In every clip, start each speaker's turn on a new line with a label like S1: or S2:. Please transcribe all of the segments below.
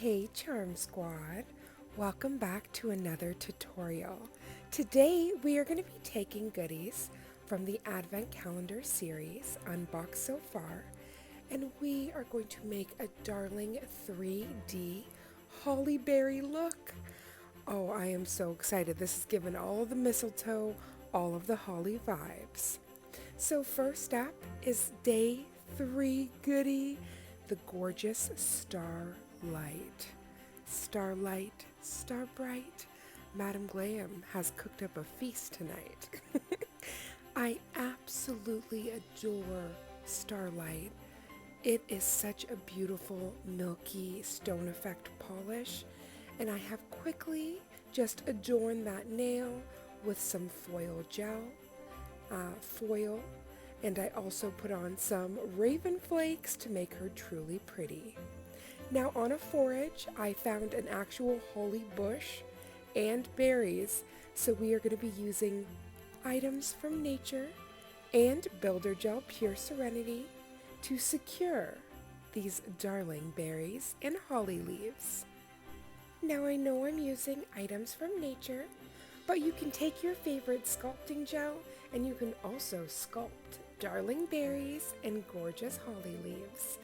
S1: Hey Charm Squad, welcome back to another tutorial. Today we are going to be taking goodies from the Advent Calendar series, unboxed so far, and we are going to make a darling 3D holly berry look. Oh, I am so excited. This is giving all of the mistletoe, all of the holly vibes. So first up is day 3 goodie, the gorgeous Starlight. Starlight, star bright, Madam Glam has cooked up a feast tonight. I absolutely adore Starlight. It is such a beautiful, milky stone effect polish, and I have quickly just adorned that nail with some foil gel, foil, and I also put on some raven flakes to make her truly pretty. Now on a forage, I found an actual holly bush and berries, so we are going to be using items from nature and Builder Gel Pure Serenity to secure these darling berries and holly leaves. Now I know I'm using items from nature, but you can take your favorite sculpting gel and you can also sculpt darling berries and gorgeous holly leaves.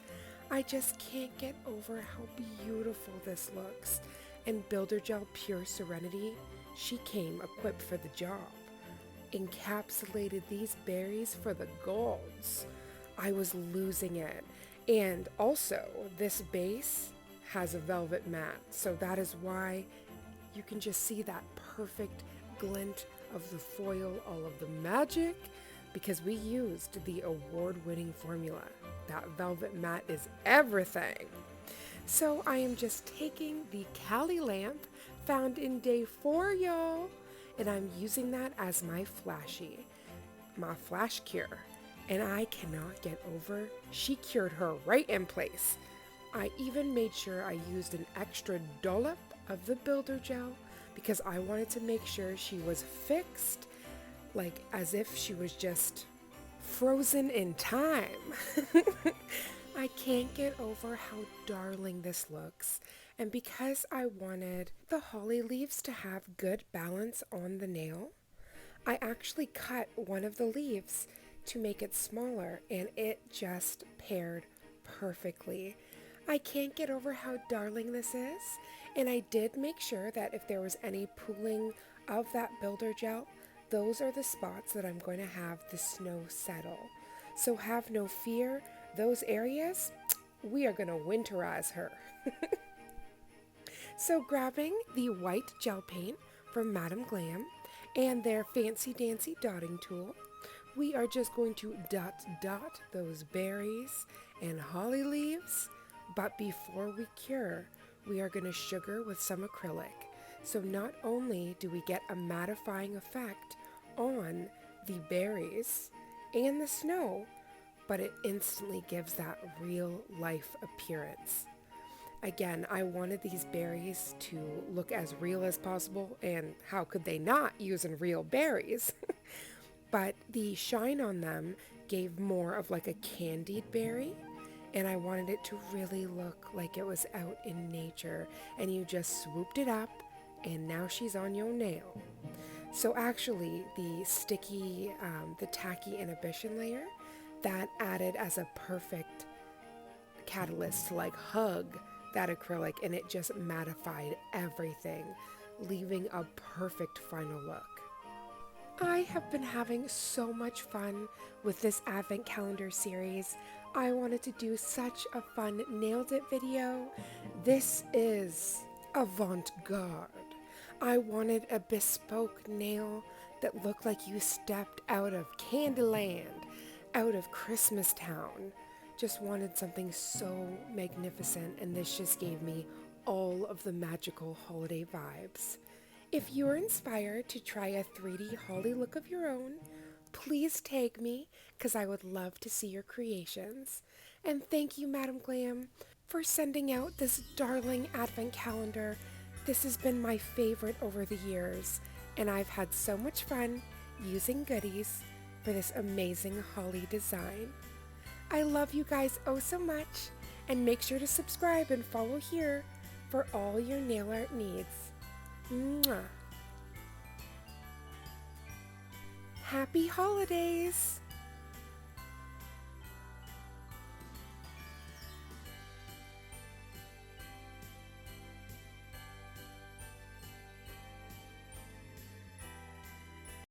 S1: I just can't get over how beautiful this looks, and Builder Gel Pure Serenity, she came equipped for the job. Encapsulated these berries for the golds. I was losing it. And also, this base has a velvet mat, so that is why you can just see that perfect glint of the foil, all of the magic, because we used the award-winning formula. That velvet mat is everything. So I am just taking the Cali lamp found in day 4, y'all, and I'm using that as my flash cure. And I cannot get over, she cured her right in place. I even made sure I used an extra dollop of the builder gel because I wanted to make sure she was fixed, like as if she was just frozen in time. I can't get over how darling this looks, and because I wanted the holly leaves to have good balance on the nail, I actually cut one of the leaves to make it smaller, and it just paired perfectly. I can't get over how darling this is, and I did make sure that if there was any pooling of that builder gel, those are the spots that I'm going to have the snow settle. So have no fear, those areas, we are going to winterize her. So grabbing the white gel paint from Madam Glam and their fancy dancy dotting tool, we are just going to dot those berries and holly leaves. But before we cure, we are going to sugar with some acrylic. So not only do we get a mattifying effect on the berries and the snow, but it instantly gives that real life appearance. Again, I wanted these berries to look as real as possible, and how could they not using real berries? But the shine on them gave more of like a candied berry, and I wanted it to really look like it was out in nature, and you just swooped it up and now she's on your nail. So actually the sticky, the tacky inhibition layer, that added as a perfect catalyst to like hug that acrylic, and it just mattified everything, leaving a perfect final look. I have been having so much fun with this Advent Calendar series. I wanted to do such a fun nailed it video. This is avant-garde. I wanted a bespoke nail that looked like you stepped out of Candyland, out of Christmas Town. Just wanted something so magnificent, and this just gave me all of the magical holiday vibes. If you're inspired to try a 3D holly look of your own, please tag me because I would love to see your creations. And thank you, Madam Glam, for sending out this darling Advent calendar. This has been my favorite over the years, and I've had so much fun using goodies for this amazing holly design. I love you guys oh so much, and make sure to subscribe and follow here for all your nail art needs. Mwah. Happy holidays!